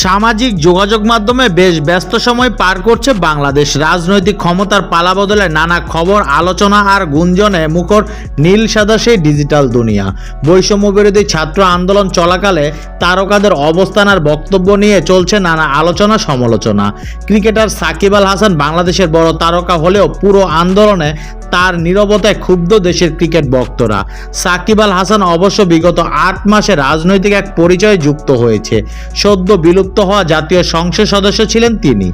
সামাজিক যোগাযোগ মাধ্যমে বেশ ব্যস্ত সময় পার করছে বাংলাদেশ। রাজনৈতিক ক্ষমতার পালাবদলে নানা খবর, আলোচনা আর গুঞ্জনে মুখর নীল সাদা সেই ডিজিটাল দুনিয়া। বৈষম্য বিরোধী ছাত্র আন্দোলন চলাকালে তারকাদের অবস্থান আর বক্তব্য নিয়ে চলছে নানা আলোচনা সমালোচনা। ক্রিকেটার সাকিব আল হাসান বাংলাদেশের বড় তারকা হলেও পুরো আন্দোলনে তার নীরবতায় ক্ষুব্ধ দেশের ক্রিকেট ভক্তরা। সাকিব আল হাসান অবশ্য বিগত 8 মাসে রাজনৈতিক এক পরিচয়ে যুক্ত হয়েছে। সদ্য বিলুপ্ত হওয়া জাতীয় সংসদ সদস্য ছিলেন তিনি।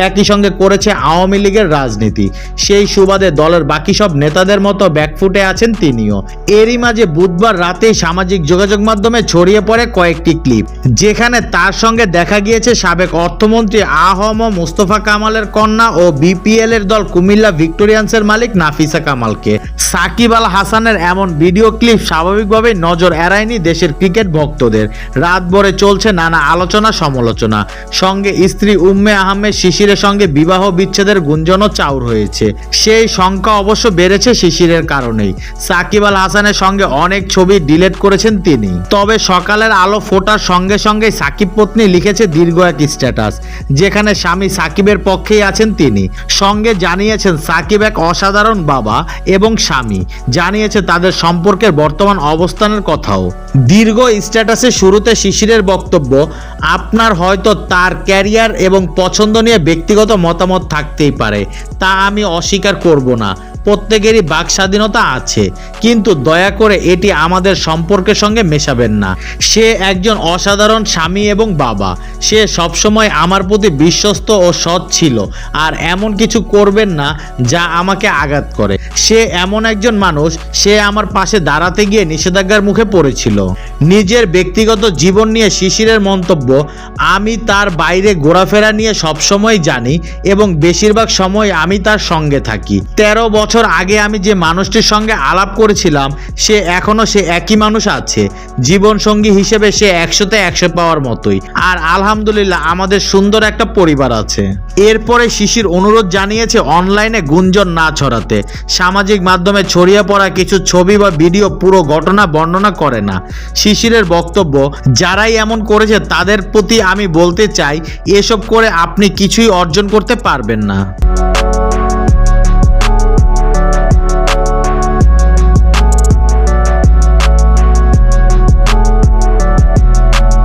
একই সঙ্গে করেছে আওয়ামী লীগের রাজনীতি। সেই সুবাদে দলের বাকি সব নেতাদের মতো ব্যাকফুটে আছেন তিনিও। এরই মাঝে বুধবার রাতেই সামাজিক যোগাযোগ মাধ্যমে ছড়িয়ে পড়ে কয়েকটি ক্লিপ, যেখানে তার সঙ্গে দেখা গিয়েছে সাবেক অর্থমন্ত্রী আ.হ.ম মুস্তফা কামালের কন্যা ও বিপিএল এর দল কুমিল্লা ভিক্টোরিয়ান্সের মালিক নাফিসা কামালকে। সাকিব আল হাসানের এমন ভিডিও ক্লিপ স্বাভাবিকভাবেই নজর এড়ায়নি দেশের ক্রিকেট ভক্তদের। রাতভরে চলছে নানা আলোচনা সমালোচনা। সঙ্গে স্ত্রী উম্মে আহমেদ শিশিরের সঙ্গে বিবাহ বিচ্ছেদের গুঞ্জনও চাউর হয়েছে। সেই সংখ্যা অবশ্য বেড়েছে শিশিরের কারণেই। সাকিব আল হাসানের সঙ্গে অনেক ছবি ডিলিট করেছেন তিনি। তবে সকালের আলো ফোটার সঙ্গে সঙ্গে সাকিব পত্নী লিখেছে দীর্ঘ এক স্ট্যাটাস, যেখানে স্বামী সাকিবের পক্ষেই আছেন তিনি। সঙ্গে জানিয়েছেন সাকিব এক অসাধারণ বাবা এবং স্বামী। জানিয়েছে তাদের সম্পর্কের বর্তমান অবস্থানের কথাও। দীর্ঘ স্ট্যাটাসের শুরুতে শিশিরের বক্তব্য, আপনার হয়তো তার ক্যারিয়ার এবং পছন্দ নিয়ে ব্যক্তিগত মতামত থাকতেই পারে, তা আমি অস্বীকার করব না। প্রত্যেকেরই বাক স্বাধীনতা আছে, কিন্তু দয়া করে এটি আমাদের সম্পর্কের সঙ্গে মেশাবেন না। সে একজন অসাধারণ স্বামী এবং বাবা। সে সবসময় আমার প্রতি বিশ্বস্ত ও সৎ ছিল, আর এমন কিছু করবেন না যা আমাকে আঘাত করে। সে এমন একজন মানুষ, সে আমার পাশে দাঁড়াতে গিয়ে নিষেধাজ্ঞার মুখে পড়েছিল। নিজের ব্যক্তিগত জীবন নিয়ে শিশিরের মন্তব্য, আমি তার বাইরে ঘোরাফেরা নিয়ে সবসময় জানি এবং বেশিরভাগ সময় আমি তার সঙ্গে থাকি। 13 বছর আগে আমি যে মানুষটির সঙ্গে আলাপ করেছিলাম, সে এখনো সে একই মানুষ আছে। জীবন সঙ্গী হিসেবে সে 100তে 100 পাওয়ার মতোই। আর আলহামদুলিল্লাহ আমাদের সুন্দর একটা পরিবার আছে। এরপরে শিশির অনুরোধ জানিয়েছে অনলাইনে গুঞ্জন না ছড়াতে। সামাজিক মাধ্যমে ছড়িয়ে পড়া কিছু ছবি বা ভিডিও পুরো ঘটনা বর্ণনা করে না। শিশিরের বক্তব্য, যারাই এমন করেছে তাদের প্রতি আমি বলতে চাই, এসব করে আপনি কিছুই অর্জন করতে পারবেন না।